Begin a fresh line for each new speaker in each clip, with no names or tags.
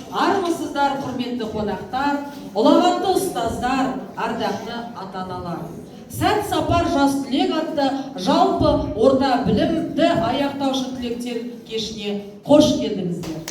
Армысыздар, құрметті қонақтар, ұлағатты ұстаздар, ардақты ата-аналар. Сәт сапар жас түлек атты жалпы орта білімді аяқтаушы түлектер кешіне қош келдіңіздер.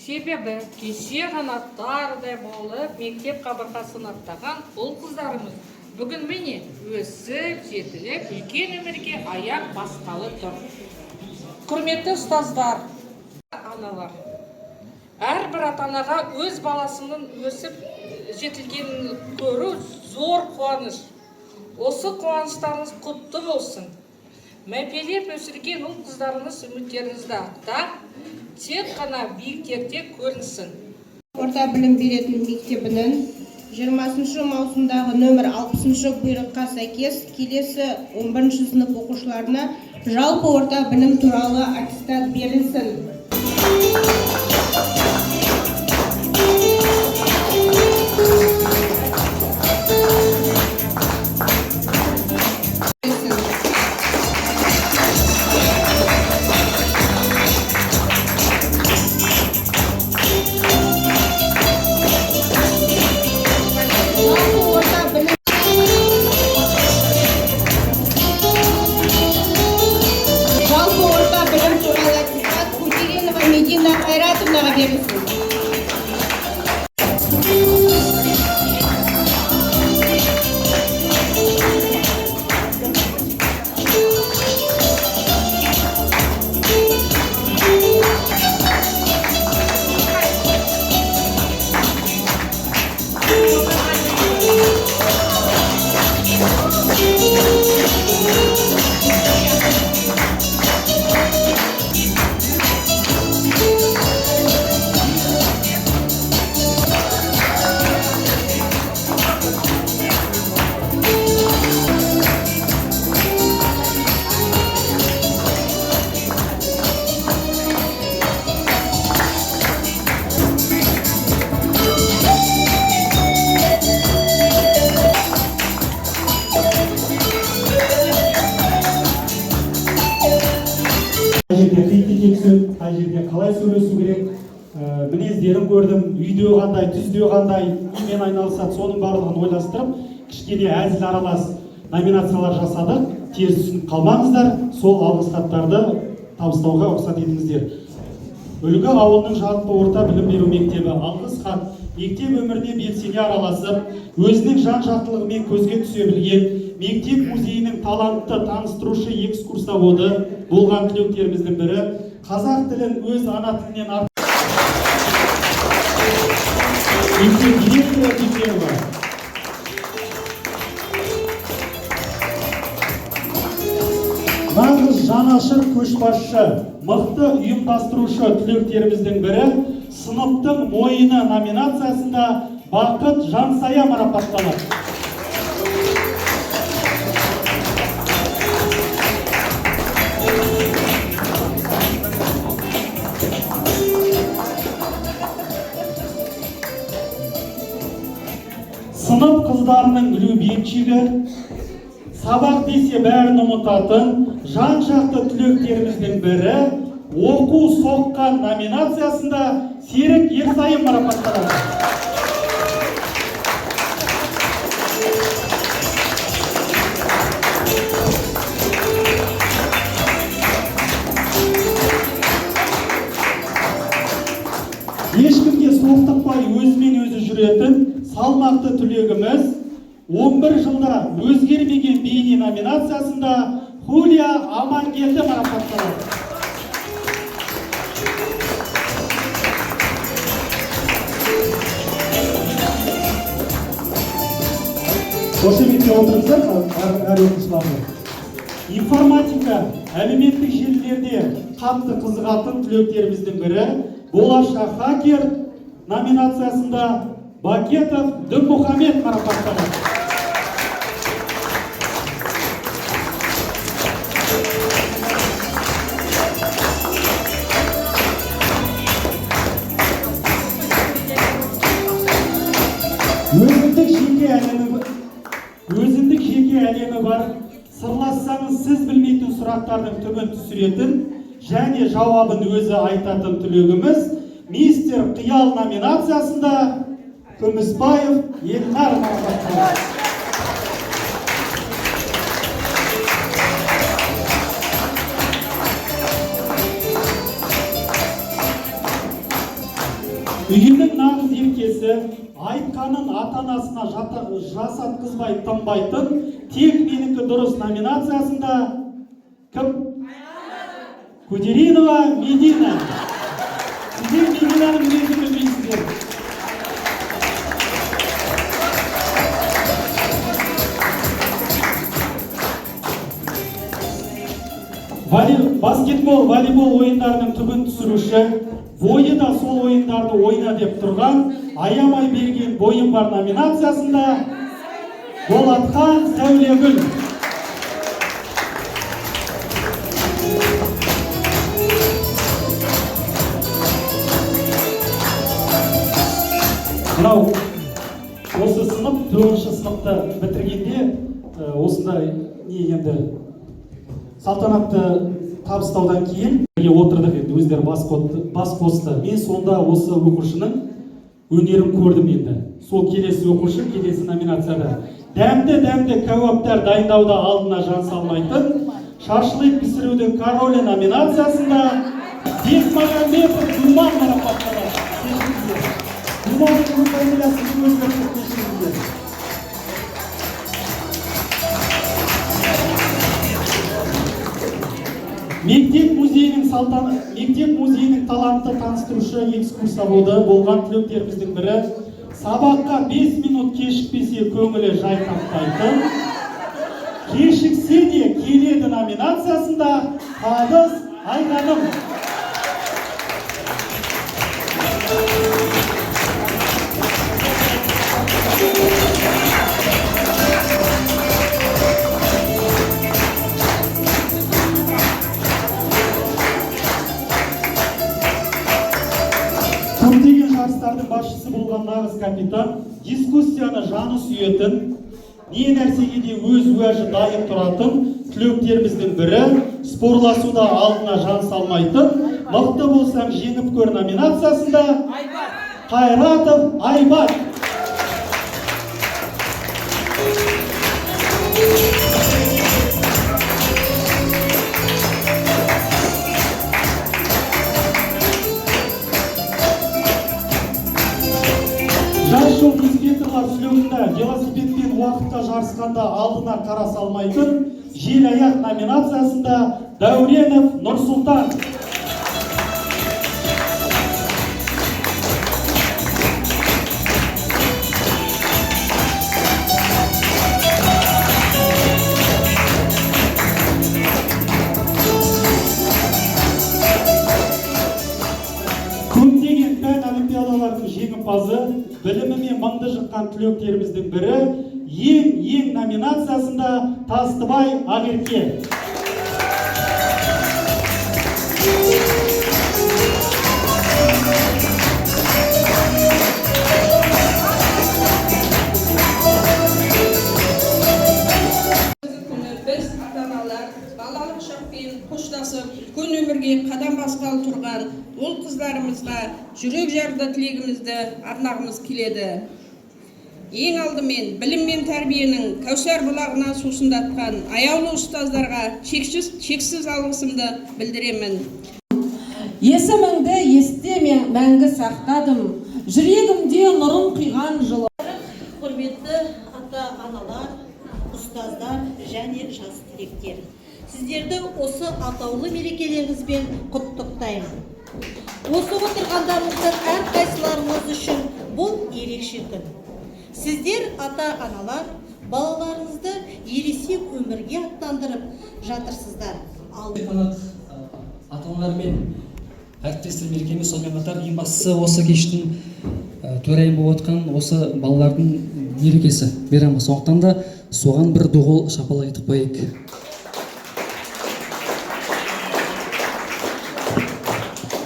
Себебі кеше ғана тардай болып мектеп қабырғасын аттаған ұл қыздарымыз бүгін міне өсіп жетіліп үлкен өмірге аяқ басқалы тұр. Құрметті ұстаздар, аналар, әрбір ата-анаға өз баласының өсіп жетілгенін көру зор қуаныш. Осы қуаныштарыңыз құтты болсын. Мәпелеп өсірген ұл қыздарыңыз үміттеріңізді ақтап, тек қана биіктерде көрінсін.
Орта білім беретін мектебінің 20 маусымдағы нөмір 60 бұйрыққа сәйкес келесі 11 сынып оқушыларына жалпы орта білім туралы аттестат берілсін.
Қай жерде қалай сөйлесу керек, мінездерін көрдім, үйде қандай, түзде қандай, немен айналысады, соның барлығын ойластырып, кішкене әзіл аралас номинациялар жасадық. Теріс түсініп қалмаңыздар, сол алғыс хаттарды табыстауға рұқсат етіңіздер. Үлгі ауылының жалпы орта білім беру мектебі алғыс хат. Мектеп өміріне белсене араласып, өзінің жан-жақтылығымен көзге түсе білген, мектеп музейінің талантты таныстырушы экскурсоводы болған түлектеріміздің бірі, қазақ тілін өз ана тілінен мектеп директоры Бекерова. Нағыз жанашыр көшбасшы, мықты ұйымдастырушы түлектеріміздің бірі, сыныптың мойыны номинациясында Бақыт Жансая марапатталады. заманның үлі бемшігі, сабақ десе бәрін ұмытатын жан жақты түлектеріміздің бірі оқу соққан номинациясында Серік Ерсайын марапатталады. Ешкімге соқтықпай өзімен өзі жүретін салмақты түлегіміз 11 жылда өзгермеген бейне номинациясында Хулия Амангелді марапатталады. Қошеметке отырыңыздар, әр оқушыларды. Информатика, әлеуметтік желілерде қатты қызығатын түлектеріміздің бірі болашақ хакер номинациясында Бакетов Дінмұхамед марапатталады. Өзіндік жеке әлемі бар, сырлассаңыз сіз білмейтін сұрақтардың түбін түсіретін және жауабын өзі айтатын түлегіміз мистер Қиял номинациясында Күмісбаев Елнар марапатталады. Үйінің нағыз еркесі, айтқанын ата-анасына жасатқызбай тынбайтын, тек менікі дұрыс номинациясында кім? Кудеринова Медина. Сіздер Мединаның өзі білмейсіздер. Баскетбол, волейбол ойындарының түбін түсіруші, бойы да сол ойындарды ойна деп тұрған, аямай берген бойым бар номинациясында Болатхан Сәулегүл. Мынау осы сынып, 4-ші сыныпты бітіргенде осындай енді салтанатты табыстаудан кейін отырдық, енді өздері бас қосты. Мен сонда осы оқушының өнерін көрдім енді. Сол келесі оқушы, келесі номинацияда. Дәмді кәуаптар дайындауда алдына жан салмайтын, шашлык пісірудің королі номинациясында Бекмағамбетов Думан марапатталады. Думанның фамилиясын өзгертіп кешіріңіздер. Мектеп музейінің талантты таныстырушы экскурсоводы болған түлектеріміздің бірі сабаққа 5 минут кешікпесе көңілі жай таппайтын, кешіксе де келеді номинациясында Қабыз Айғаным. Көптеген жарыстардың басшысы болған нағыз капитан, дискуссияны жаны сүйетін, не нәрсеге де өз уәжі дайын тұратын түлектеріміздің бірі, спорласуда алдына жан салмайтын, мықты болсаң жеңіп көр номинациясында Қайратов Айбат. Жас жол инспекторлар слетында велосипедпен уақытта жарысқанда алдына қара салмайтын, жел аяқ номинациясында Дәуренов Нұрсұлтан. Көптеген пән олимпиадалардың жеңімпазы, білімімен мыңды жыққан түлектеріміздің бірі, ең номинациясында Тастыбай Ақерке.
қоштасып, үлкен өмірге қадам басқалы тұрған ол қыздарымызға жүрек жарды тілегімізді арнағымыз келеді. Ең алдымен білім мен тәрбиенің Кәусар бұлағынан сусындатқан аяулы ұстаздарға шексіз алғысымды білдіремін.
Есіміңді есте мәңгі сақтадым, жүрегімде нұрын құйған жылы.
Құрметті ата-аналар, ұстаздар және жас түлектер, сіздерді осы атаулы мерекелеріңізбен құттықтаймын. Осы отырғандарыңыздың әрқайсыларыңыз үшін бұл ерекше күн. Сіздер ата-аналар балаларыңызды ересек өмірге аттандырып жатырсыздар.
Ата-аналармен әріптестер мерекемен сонымен қатар ең бастысы осы кештің төрайым болып отқан осы балалардың мерекесі мейрамы. Сондықтан да соған бір доғол шапалақ етіп қояйық.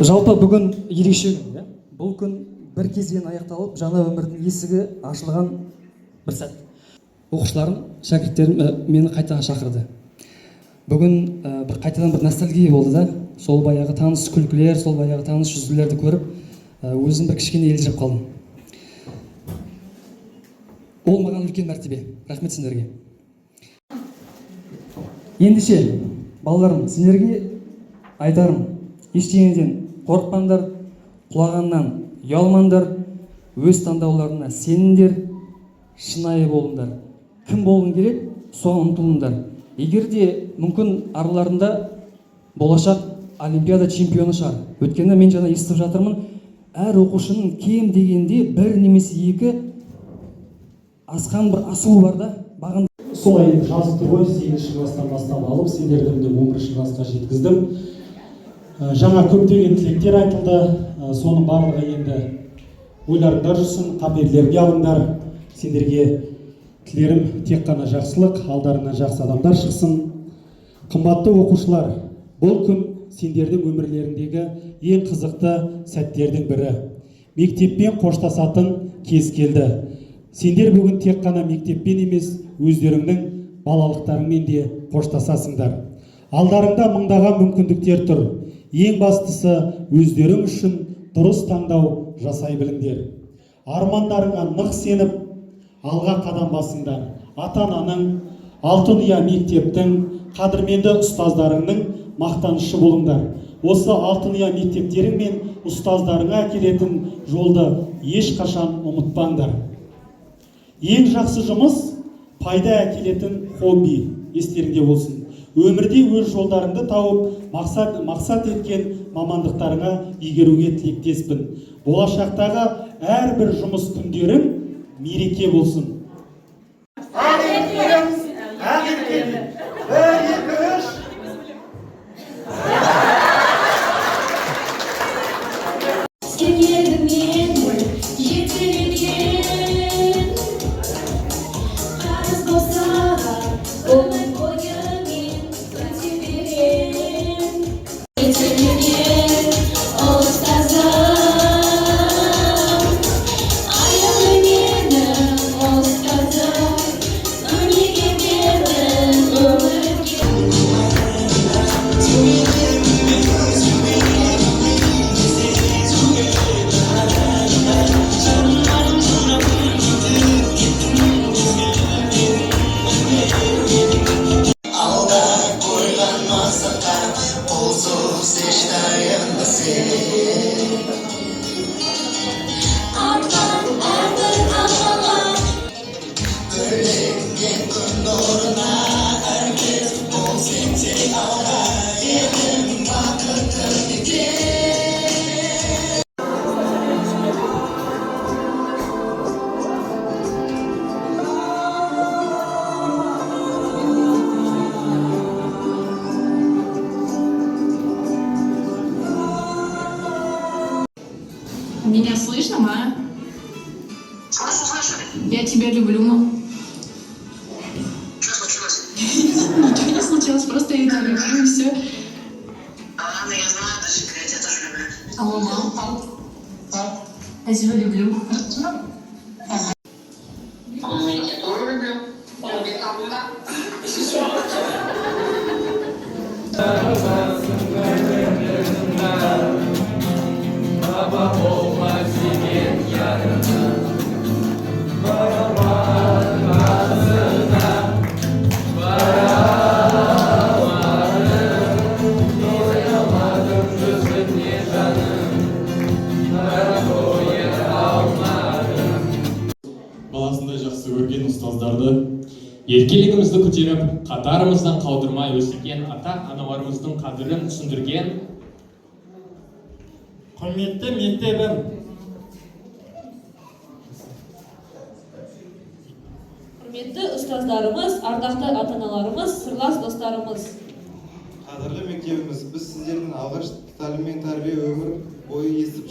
Жалпы бүгін ерекше күн. Бұл күн бір кезден аяқталып, жаңа өмірдің есігі ашылған бір сәт. Оқушыларым, шәкірттерім мені қайтадан шақырды. Бүгін бір қайтадан бір ностальгия болды да, сол баяғы таныс күлкілер, сол баяғы таныс жүзулерді көріп, өзім бір кішкене елжіреп қалдым. Ол маған үлкен мәртебе. Рахмет сендерге. Ендеше, балаларым, сендерге айтарым, ештеңеден қорықпаңдар, құлағаннан ұялмаңдар, өз таңдауларына сеніңдер, шынайы болыңдар. Кім болғың келеді, соған ұмтылыңдар. Егер де мүмкін араларында болашақ олимпиада чемпионы шығар. Өткені мен жаңа естіп жатырмын, әр оқушының кем дегенде бір немесе екі асқан бір асуы бар да, бағын.
Солай жазықты ғой, 8-ші класстан бастап алып, сендерді 11-ші классқа жеткіздім. Жаңа көптеген тілектер айтылды, соның барлығы енді ойларыңдар жүрсін, қабілеттеріңе алыңдар. Сендерге тілерім тек қана жақсылық, алдарынан жақсы адамдар шықсын. Қымбатты оқушылар, бұл күн сендердің өмірлеріндегі ең қызықты сәттердің бірі. Мектеппен қоштасатын кез келді. Сендер бүгін тек қана мектеппен емес, өздеріңнің балалықтарыңмен де қоштасасыңдар. Алдарыңда мыңдаған мүмкіндіктер тұр. Ең бастысы өздерің үшін дұрыс таңдау жасай біліңдер. Армандарыңа нық сеніп, алға қадам басыңдар. Ата-ананың, алтын ұя мектептің, қадірменді ұстаздарыңның мақтанышы болыңдар. Осы алтын ұя мектептерің мен ұстаздарыңа әкелетін жолды ешқашан ұмытпаңдар. Ең жақсы жұмыс пайда әкелетін хобби естеріңде болсын. Өмірде өз жолдарыңды тауып, мақсат еткен мамандықтарыңа игеруге тілектеспін. Болашақтағы әрбір жұмыс күндерің мереке болсын.
Меня слышно, Майя?
Слышу.
Я тебя люблю, мам.
Что случилось?
Ничего не случилось, просто я тебя люблю и все.
Ладно, я знаю, это секрет, я тоже люблю.
Алло, мам. Я тебя люблю.
Я тебя тоже люблю. Люби,
еркелігімізді көтеріп, қатарымыздан қалдырмай өсірген ата-аналарымыздың қадірін түсіндірген
құрметті мектебім,
құрметті ұстаздарымыз, ардақты ата-аналарымыз, сырлас достарымыз.
Қадірлі мектебіміз, біз сіздердің алғаш тәлім мен тәрбие өмір бойы естіп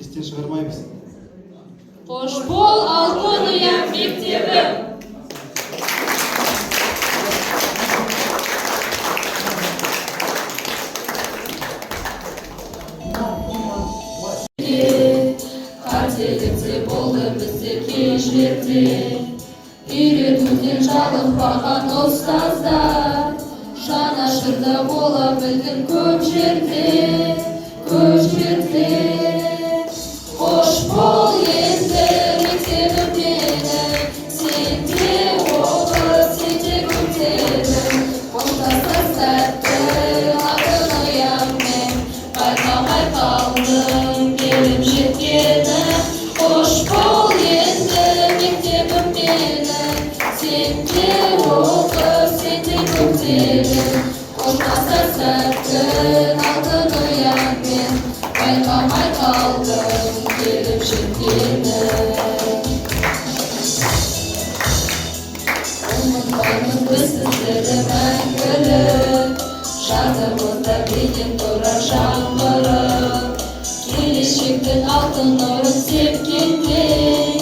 естен шығармаймыз.
Қош бол, алтын ұя мектебім! Қателікте болды бізде кей жерде, үйретуден жалықпаған ұстаздар, жанашырда бола білдің көп жерде, көп жерде. Қош бол енді мектебім менің, сен де оқып, сен де көтердің, қоштасар сәтті алтын ұяңмен, байқамай қалдым келіп жеткені. Қош бол енді мектебім менің, сен де оқып, сен де көтердің, қоштасар сәтті алтын ұяңмен, байқамай қалдым келіп жеткені. Ұмытпаймыз біз сіздерді мәңгілік, жадымызда бекем тұрар жаңғырық. Келешектің алтын нұрын сепкендей,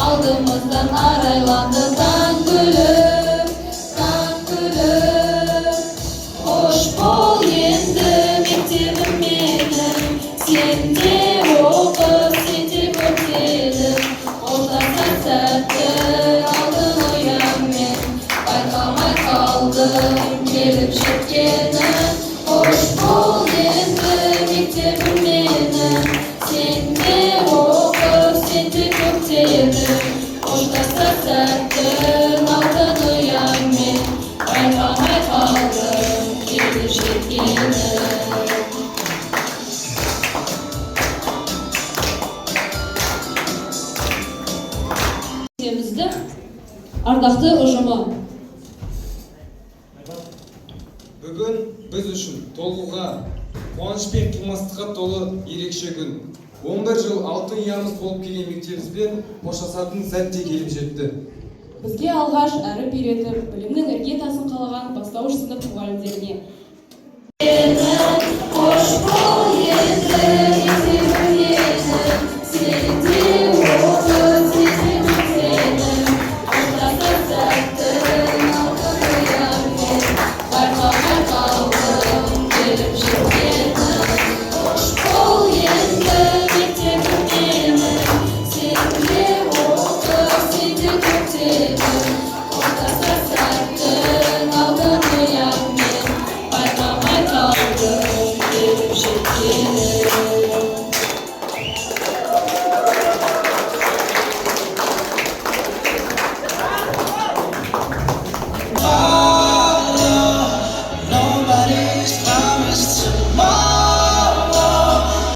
алдымыздан арайланды таң күліп, таң күліп. Қош бол енді мектебім менің, сен де оқып, сен де көтердің, қоштасар сәтті алтын ұяңмен, байқамай қалдым келіп жеткені. Қош бол енді мектебім менің, сен де оқып, сен де көтердің, қоштасар сәтті алтын ұяңмен, байқамай қалдым келіп жеткені. Мектебіміздің ардақты ұжымы.
Бүгін біз үшін толғуға, қуаныш пен қимастыққа толы ерекше күн. 11 жыл алтын ұямыз болып келген мектебімізбен қоштасатын сәт те келіп жетті.
Бізге алғаш әріп үйретіп, білімнің іргетасын қалаған бастауыш сынып мұғалімдеріне